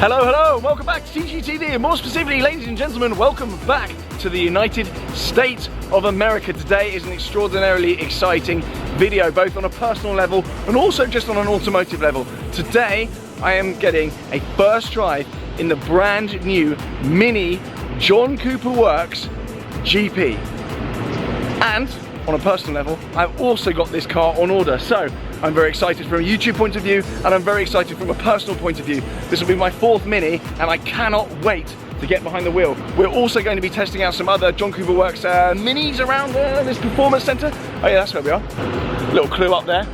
Hello, hello, welcome back to TGTV, and more specifically, ladies and gentlemen, welcome back to the United States of America. Today is an extraordinarily exciting video, both on a personal level and also just on an automotive level. Today, I am getting a first drive in the brand new Mini John Cooper Works GP. And on a personal level, I've also got this car on order. So I'm very excited from a YouTube point of view, and I'm very excited from a personal point of view. This will be my fourth Mini, and I cannot wait to get behind the wheel. We're also going to be testing out some other John Cooper Works Minis around this performance center. Oh yeah, that's where we are. Little clue up there.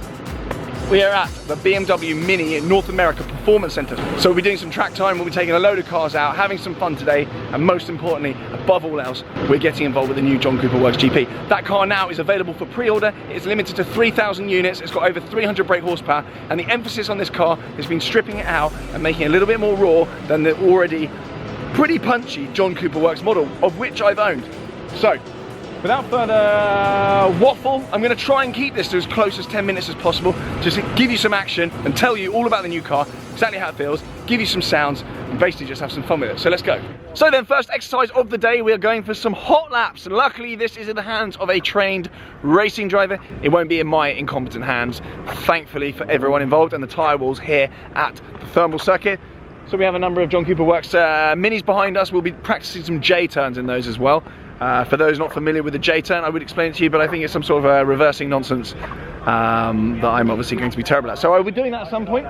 We are at the BMW Mini in North America Performance Center. So we'll be doing some track time, we'll be taking a load of cars out, having some fun today, and most importantly, above all else, we're getting involved with the new John Cooper Works GP. That car now is available for pre-order. It's limited to 3,000 units, it's got over 300 brake horsepower, and the emphasis on this car has been stripping it out and making it a little bit more raw than the already pretty punchy John Cooper Works model, of which I've owned. So, without further waffle, I'm going to try and keep this to as close as 10 minutes as possible, just to give you some action and tell you all about the new car, exactly how it feels, give you some sounds, and basically just have some fun with it. So let's go. So then, first exercise of the day, we are going for some hot laps. Luckily, this is in the hands of a trained racing driver. It won't be in my incompetent hands, thankfully for everyone involved, and the tyre walls here at the thermal circuit. So we have a number of John Cooper Works Minis behind us. We'll be practicing some J-turns in those as well. For those not familiar with the J-turn, I would explain it to you, but I think it's some sort of reversing nonsense that I'm obviously going to be terrible at. So I will be doing that at some point,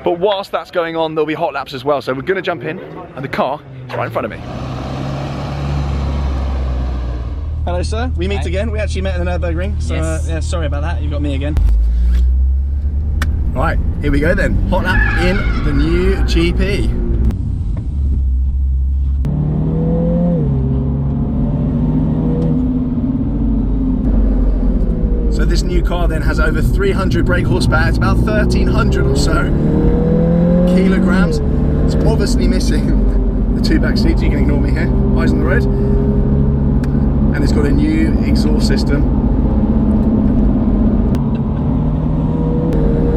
but whilst that's going on, there'll be hot laps as well. So we're going to jump in, and the car is right in front of me. Hello, sir. We meet again. We actually met in the Nürburgring, so yes. Yeah, sorry about that. You've got me again. Right, here we go then. Hot lap in the new GP. So this new car then has over 300 brake horsepower. It's about 1,300 or so kilograms. It's obviously missing the two back seats. You can ignore me here. Eyes on the road. And it's got a new exhaust system.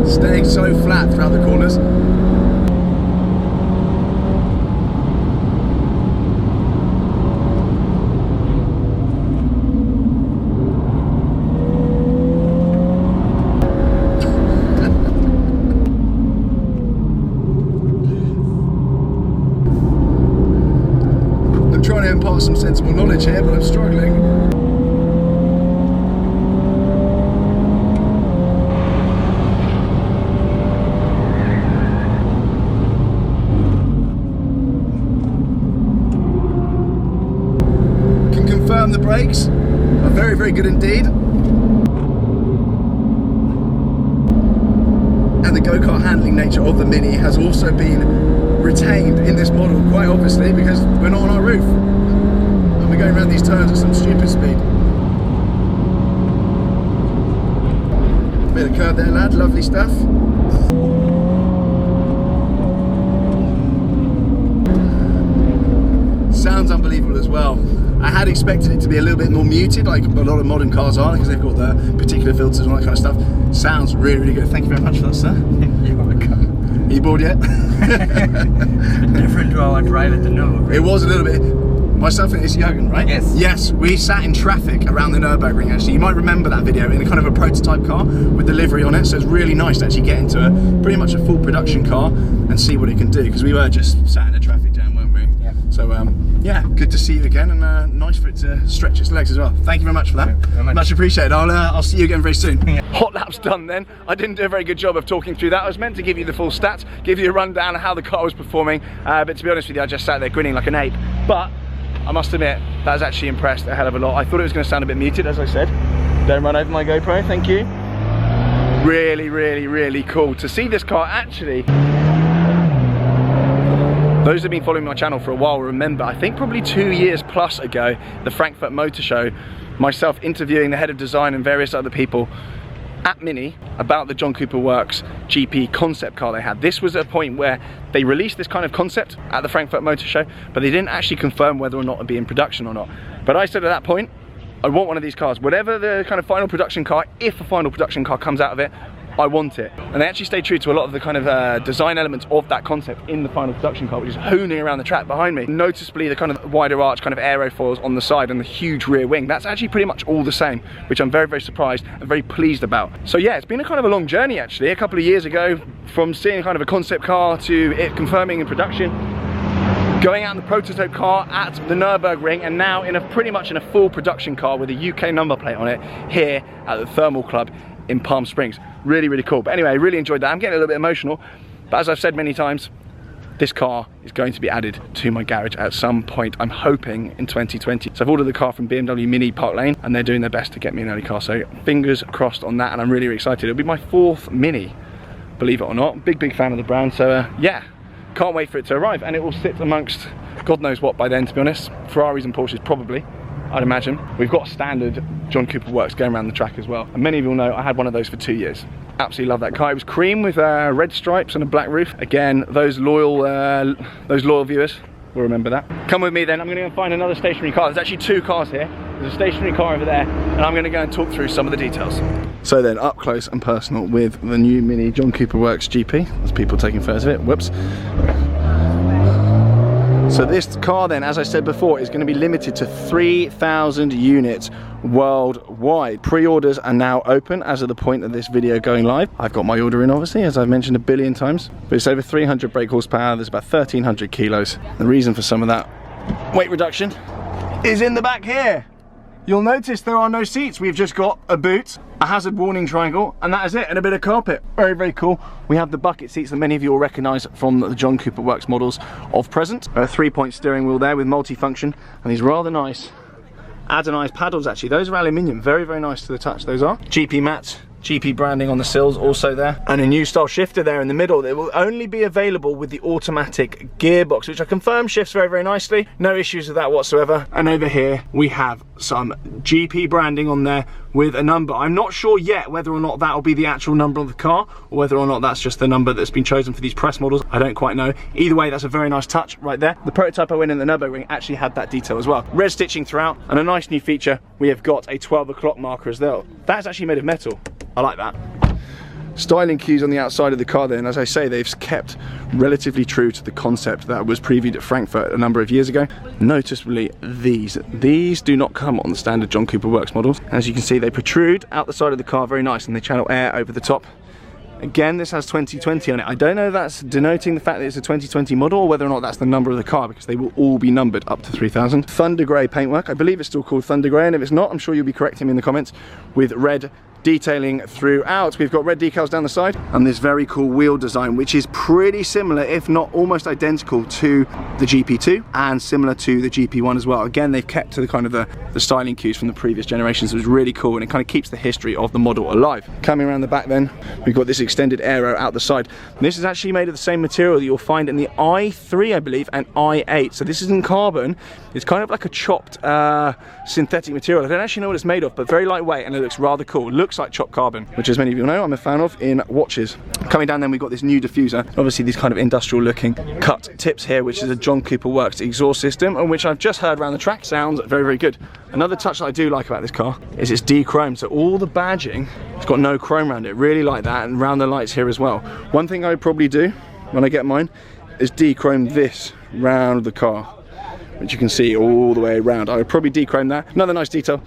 Staying so flat throughout the corners. Trying to impart some sensible knowledge here, but I'm struggling. Can confirm the brakes are very, very good indeed. And the go-kart handling nature of the Mini has also been retained in this model, quite obviously, because we're not on our roof and we're going around these turns at some stupid speed. Bit of curve there, lad, lovely stuff. Sounds unbelievable as well. I had expected it to be a little bit more muted, like a lot of modern cars are, because they've got the particular filters and all that kind of stuff. Sounds really, really good. Thank you very much for that, sir. You're welcome. Are you bored yet? Different to our drive at the Nürburgring. It was a little bit. Myself and it's Jürgen, right? Yes. Yes, we sat in traffic around the Nürburgring actually. You might remember that video in a kind of a prototype car with the livery on it. So it's really nice to actually get into pretty much a full production car and see what it can do, because we were just sat in a traffic jam, weren't we? Yeah. So yeah, good to see you again, and nice for it to stretch its legs as well. Thank you very much for that. Much appreciated. I'll see you again very soon. Yeah. Hot lap's done then. I didn't do a very good job of talking through that. I was meant to give you the full stats, give you a rundown of how the car was performing, but to be honest with you, I just sat there grinning like an ape. But I must admit, that was actually impressed a hell of a lot. I thought it was going to sound a bit muted, as I said. Don't run over my GoPro, thank you. Really, really, really cool to see this car actually. Those who have been following my channel for a while remember, I think probably 2 years plus ago, the Frankfurt Motor Show, myself interviewing the head of design and various other people at Mini about the John Cooper Works GP concept car they had. This was a point where they released this kind of concept at the Frankfurt Motor Show, but they didn't actually confirm whether or not it'd be in production or not. But I said at that point, I want one of these cars. Whatever the kind of final production car, if a final production car comes out of it, I want it. And they actually stay true to a lot of the kind of design elements of that concept in the final production car, which is hooning around the track behind me. Noticeably the kind of wider arch kind of aerofoils on the side and the huge rear wing. That's actually pretty much all the same, which I'm very, very surprised and very pleased about. So yeah, it's been a kind of a long journey actually. A couple of years ago, from seeing kind of a concept car to it confirming in production, going out in the prototype car at the Nürburgring, and now in pretty much in a full production car with a UK number plate on it here at the Thermal Club in Palm Springs. Really, really cool. But anyway, I really enjoyed that. I'm getting a little bit emotional, but as I've said many times, this car is going to be added to my garage at some point, I'm hoping in 2020. So I've ordered the car from BMW Mini Park Lane, and they're doing their best to get me an early car. So fingers crossed on that, and I'm really, really excited. It'll be my 4th Mini, believe it or not. Big, big fan of the brand. So yeah, can't wait for it to arrive, and it will sit amongst God knows what by then, to be honest. Ferraris and Porsches probably, I'd imagine. We've got standard John Cooper Works going around the track as well. And many of you will know I had one of those for 2 years. Absolutely love that car. It was cream with red stripes and a black roof. Again, those loyal viewers will remember that. Come with me then, I'm gonna go and find another stationary car. There's actually 2 cars here. There's a stationary car over there, and I'm gonna go and talk through some of the details. So then, up close and personal with the new Mini John Cooper Works GP. There's people taking photos of it, whoops. So this car then, as I said before, is going to be limited to 3,000 units worldwide. Pre-orders are now open as of the point of this video going live. I've got my order in, obviously, as I've mentioned a billion times. But it's over 300 brake horsepower, there's about 1,300 kilos. The reason for some of that weight reduction is in the back here. You'll notice there are no seats. We've just got a boot, a hazard warning triangle, and that is it, and a bit of carpet. Very, very cool. We have the bucket seats that many of you will recognise from the John Cooper Works models of present. A 3-point steering wheel there with multifunction, and these rather nice anodized paddles actually. Those are aluminium, very, very nice to the touch, those are. GP mats. GP branding on the sills also there, and a new style shifter there in the middle. It will only be available with the automatic gearbox, which I confirm shifts very, very nicely. No issues with that whatsoever. And over here we have some GP branding on there with a number. I'm not sure yet whether or not that will be the actual number of the car, or whether or not that's just the number that's been chosen for these press models. I don't quite know. Either way, that's a very nice touch right there. The prototype I went in the Nürburgring actually had that detail as well. Red stitching throughout, and a nice new feature, we have got a 12 o'clock marker as well. That's actually made of metal. I like that. Styling cues on the outside of the car then, as I say, they've kept relatively true to the concept that was previewed at Frankfurt a number of years ago. Noticeably, these do not come on the standard John Cooper Works models. As you can see, they protrude out the side of the car very nice, and they channel air over the top. Again, this has 2020 on it. I don't know if that's denoting the fact that it's a 2020 model, or whether or not that's the number of the car, because they will all be numbered up to 3,000. Thunder Grey paintwork. I believe it's still called Thunder Grey, and if it's not, I'm sure you'll be correcting me in the comments, with red detailing throughout. We've got red decals down the side, and this very cool wheel design, which is pretty similar, if not almost identical, to the GP2 and similar to the GP1 as well. Again, they've kept to the kind of the styling cues from the previous generations. It was really cool, and it kind of keeps the history of the model alive. Coming around the back then, we've got this extended aero out the side. And this is actually made of the same material that you'll find in the i3, I believe, and i8. So this isn't carbon. It's kind of like a chopped synthetic material. I don't actually know what it's made of, but very lightweight, and it looks rather cool. It looks like chopped carbon, which, as many of you know, I'm a fan of in watches. Coming down then, we've got this new diffuser. Obviously these kind of industrial looking cut tips here, which is a John Cooper Works exhaust system, and which I've just heard around the track sounds very, very good. Another touch that I do like about this car is it's de-chromed, so all the badging, it's got no chrome around it. Really like that, and around the lights here as well. One thing I would probably do when I get mine is de-chrome this round the car, which you can see all the way around. I would probably de-chrome that. Another nice detail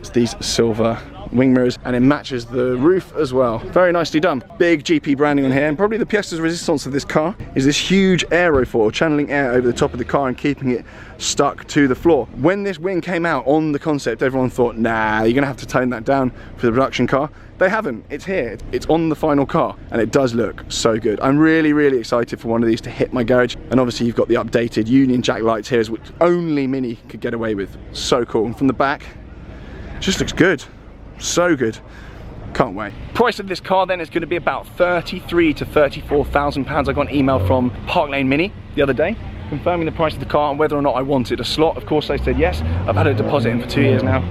is these silver wing mirrors, and it matches the roof as well. Very nicely done. Big GP branding on here, and probably the pièce de résistance of this car is this huge aerofoil channeling air over the top of the car and keeping it stuck to the floor. When this wing came out on the concept, everyone thought, nah, you're gonna have to tone that down for the production car. They haven't. It's here. It's on the final car, and it does look so good. I'm really, really excited for one of these to hit my garage. And obviously you've got the updated Union Jack lights here, which only Mini could get away with. So cool. And from the back, it just looks good. So good. Can't wait. Price of this car then is going to be about £33,000 to £34,000. I got an email from Park Lane Mini the other day confirming the price of the car and whether or not I wanted a slot. Of course I said yes. I've had a deposit in for 2 years now.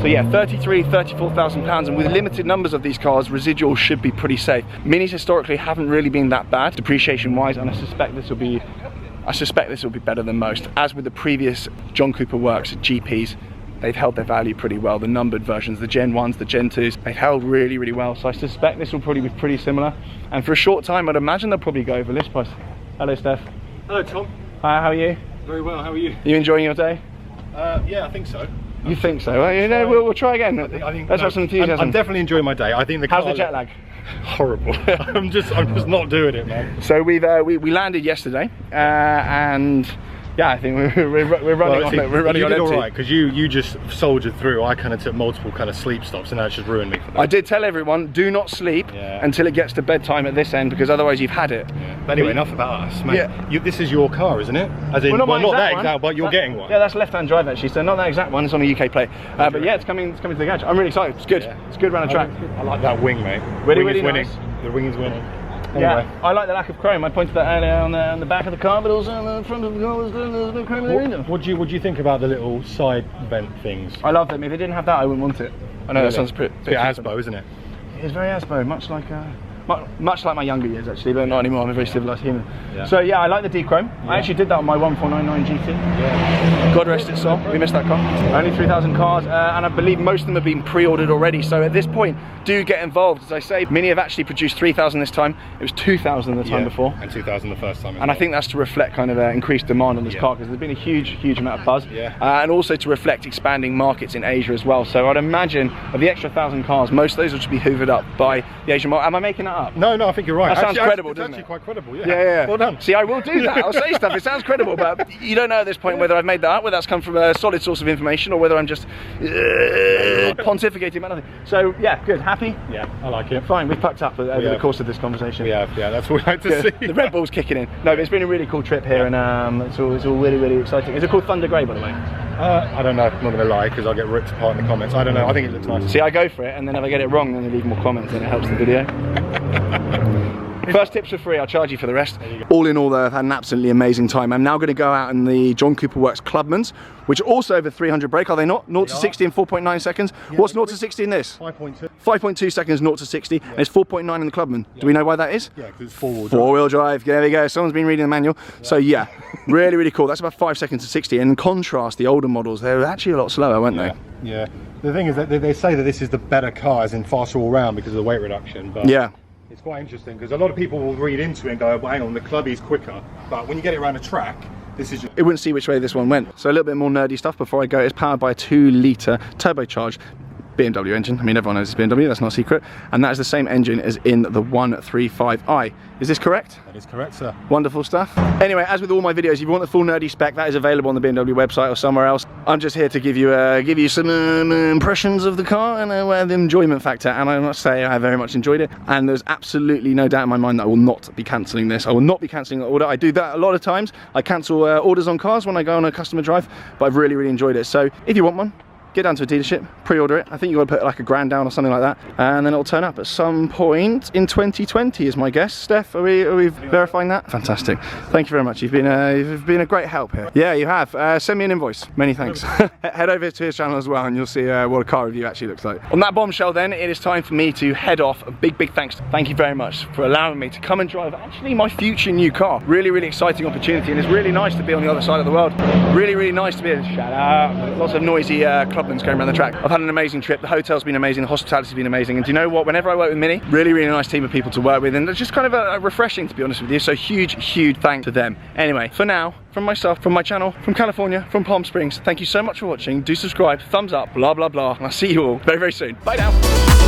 So yeah, £33,000, £34,000, and with limited numbers of these cars, residuals should be pretty safe. Minis historically haven't really been that bad depreciation wise, and I suspect this will be better than most. As with the previous John Cooper Works GPs, they've held their value pretty well. The numbered versions, the Gen 1s, the Gen 2s, they've held really, really well. So I suspect this will probably be pretty similar. And for a short time, I'd imagine they'll probably go over list price. Hello, Steph. Hello, Tom. Hi, how are you? Very well, how are you? You enjoying your day? Yeah, I think so. You think so? Well, you know, we'll try again. Let's have some enthusiasm. I'm definitely enjoying my day. I think the How's the jet lag? Horrible. I'm just not doing it, man. So we landed yesterday, and yeah, I think we're running on it. We're running on empty. You did all right because you just soldiered through. I kind of took multiple kind of sleep stops, and that just ruined me for that. I did tell everyone, do not sleep until it gets to bedtime at this end, because otherwise you've had it. Yeah. But anyway, enough about us, mate. Yeah. This is your car, isn't it? As in, well, not that exact, but you're getting one. Yeah, that's left-hand drive actually, so not that exact one. It's on a UK plate. But yeah, it's coming to the garage. I'm really excited. It's good. Yeah. It's good around the track. I like that wing, mate. Really nice. The wing is winning. Anyway. Yeah, I like the lack of chrome. I pointed that earlier on the back of the car, but also on the front of the car. There's no chrome in the window. What do you think about the little side vent things? I love them. If it didn't have that, I wouldn't want it. I know that sounds pretty Asbo, isn't it? It's very Asbo, much like my younger years actually, but not anymore. I'm a very civilised human. Yeah. So yeah, I like the D-Chrome. Yeah. I actually did that on my 1499 GT. Yeah. God rest its soul. We missed that car. Only 3,000 cars, and I believe most of them have been pre-ordered already. So at this point, do get involved. As I say, Mini have actually produced 3,000 this time. It was 2,000 the time before, and 2,000 the first time. And I think that's to reflect kind of increased demand on this car, because there's been a huge amount of buzz. Yeah. And also to reflect expanding markets in Asia as well. So I'd imagine of the extra 1,000 cars, most of those will just be hoovered up by the Asian market. Am I making that up? No, I think you're right. That sounds credible, doesn't it? It's actually quite credible, yeah. Yeah. Well done. See, I will do that. I'll say stuff. It sounds credible, but you don't know at this point whether I've made that up, whether that's come from a solid source of information, or whether I'm just pontificating about nothing. So yeah, good. Happy? Yeah, I like it. Fine. We've packed up over the course of this conversation. Yeah, that's what we like to see. The Red Bull's kicking in. No, but it's been a really cool trip here, and it's all really exciting. Is it called Thunder Grey, by the way? I don't know. I'm not going to lie, because I'll get ripped apart in the comments. I don't know. I think it looks nice. See, I go for it, and then if I get it wrong, then they leave more comments, and it helps the video. First tips for free, I'll charge you for the rest. All in all though, I've had an absolutely amazing time. I'm now going to go out in the John Cooper Works Clubmans, which are also over 300 brake, are they not? 0 to 60 in 4.9 seconds. Yeah, what's 0 to 60 in this? 5.2. 5.2 seconds 0 to 60, and it's 4.9 in the Clubman. Do we know why that is? Yeah, because it's four-wheel drive. Four-wheel drive, there we go. Someone's been reading the manual. So yeah, really cool. That's about 5 seconds to 60. And in contrast, the older models, they were actually a lot slower, weren't they? Yeah. The thing is that they say that this is the better car, as in faster all round, because of the weight reduction. But yeah. It's quite interesting, because a lot of people will read into it and go, well, hang on, the Clubby's quicker. But when you get it around a track, this is it wouldn't see which way this one went. So a little bit more nerdy stuff before I go. It's powered by a 2-litre turbocharged BMW engine. I mean, everyone knows it's BMW, that's not a secret. And that is the same engine as in the 135i. Is this correct? That is correct, sir. Wonderful stuff. Anyway, as with all my videos, if you want the full nerdy spec, that is available on the BMW website or somewhere else. I'm just here to give you some impressions of the car and the enjoyment factor. And I must say, I very much enjoyed it. And there's absolutely no doubt in my mind that I will not be cancelling this. I will not be cancelling the order. I do that a lot of times. I cancel orders on cars when I go on a customer drive, but I've really enjoyed it. So if you want one, get down to a dealership, pre-order it. I think you've got to put like $1,000 down or something like that, and then it'll turn up at some point in 2020 is my guess. Steph, are we verifying that? Fantastic. Thank you very much. You've been a great help here. Yeah, you have. Send me an invoice. Many thanks. Head over to his channel as well, and you'll see what a car review actually looks like. On that bombshell, then, it is time for me to head off. A big thanks. Thank you very much for allowing me to come and drive actually my future new car. Really exciting opportunity, and it's really nice to be on the other side of the world. Really nice to be. Shout out. Lots of noisy clubmen going around the track. I've had an amazing trip. The hotel's been amazing. The hospitality's been amazing. And do you know what? Whenever I work with Mini, really nice team of people to work with, and it's just kind of refreshing, to be honest with you. So huge thanks to them. Anyway, for now, from myself, from my channel, from California, from Palm Springs, thank you so much for watching. Do subscribe, thumbs up, blah blah, and I'll see you all very soon. Bye now.